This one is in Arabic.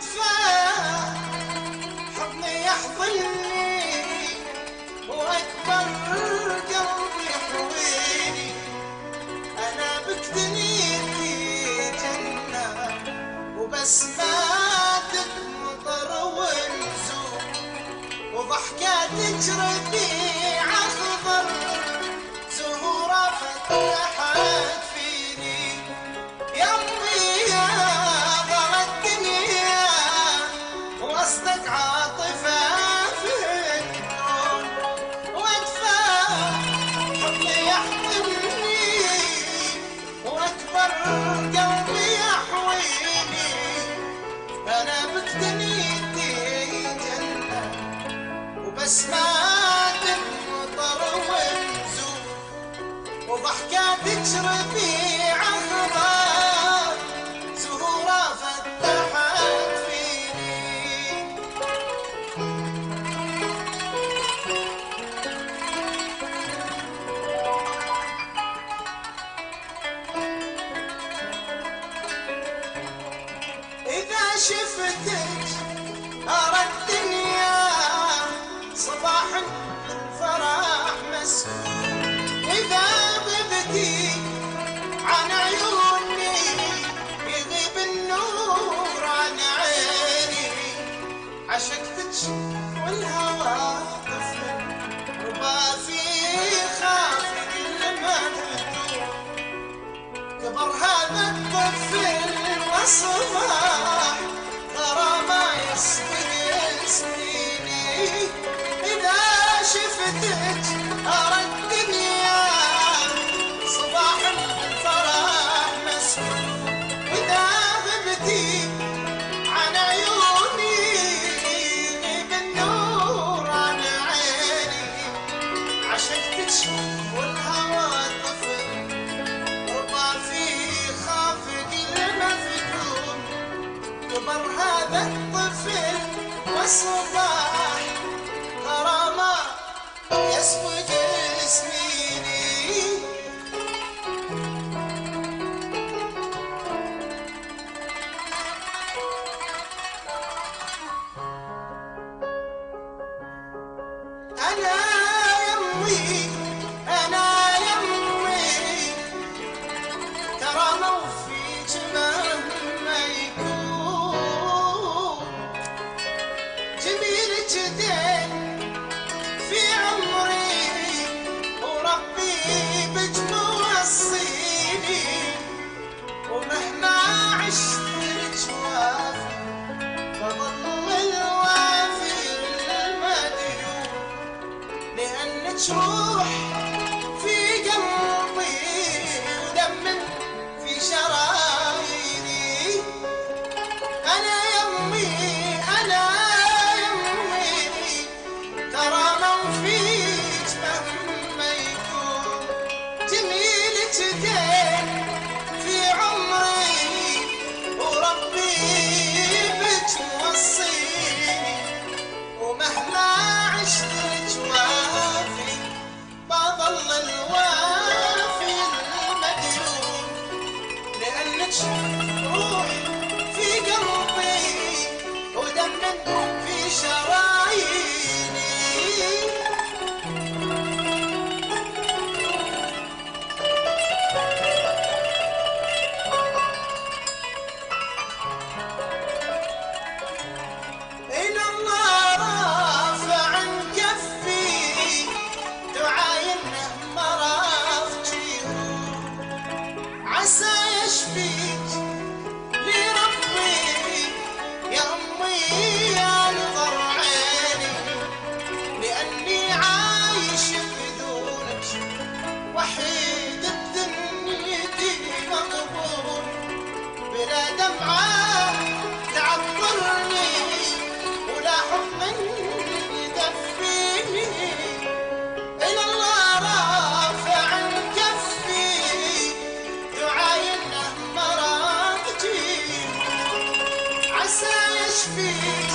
وادفع حضني يحضني واكبر قلبي يحويني. انا بك دنيتي جنة وبسماتك مطر ونزول وضحكاتك ربيع اخضر زهورة فتحت فيني. يمي يا ضوء الدنيا وسطك عاطفة في الكون وادفع حضني يحضني واكبر قلبي يحويني. انا بك دنيتي جنة وبسماتك مطر ونزول وضحكاتك ربيع اخضر زهورة فتحت فيني. إذا شفتك أرى الدنيا صباح الفرح مسكون. إذا غبتي عن عيوني يغيب النور عن عيني. عشقتك والهوى طفل ربا في خافق المفتون. كبر هذا الطفل والصباح غرامة يصبر سنيني. إذا شفتك أرى الدنيا صباح الفرح مسكون. وإذا غبتي عن عيوني يغيب النور عن عيني. عشقتك والهوى طفل ربا في خافق المفتون. كبر هذا الطفل والصباح غرامة يسبق سنيني. أنا يمي أنا يمي ترى موفيك مهما يكون. جميل جدين في عمري وربي بك موصيني. ومهما عشت لك وافي فظل الوافي المديون. لأنك روح في قلبي ودم في شراييني. أنا يمي أنا يمي ترى موفيك مهما يكون. جميل جدين في عمري وربي بك موصيني. ومهما عشت لك وافي بظل الوافي المديون. لأنك روح في قلبي ودم في شراييني. إن الله رافع عن كفي تعاينه مرض جيهون. عسى يشفيك لربي يا أمي يا نظر عيني. لأني عايش بدونك وحيد بدنيتي مقبول. بلا دمعة تعطرني ولا حضن يدفيني. إلى الله رافع عن كفي تعاينه مرض جيهون. عسى يشفيك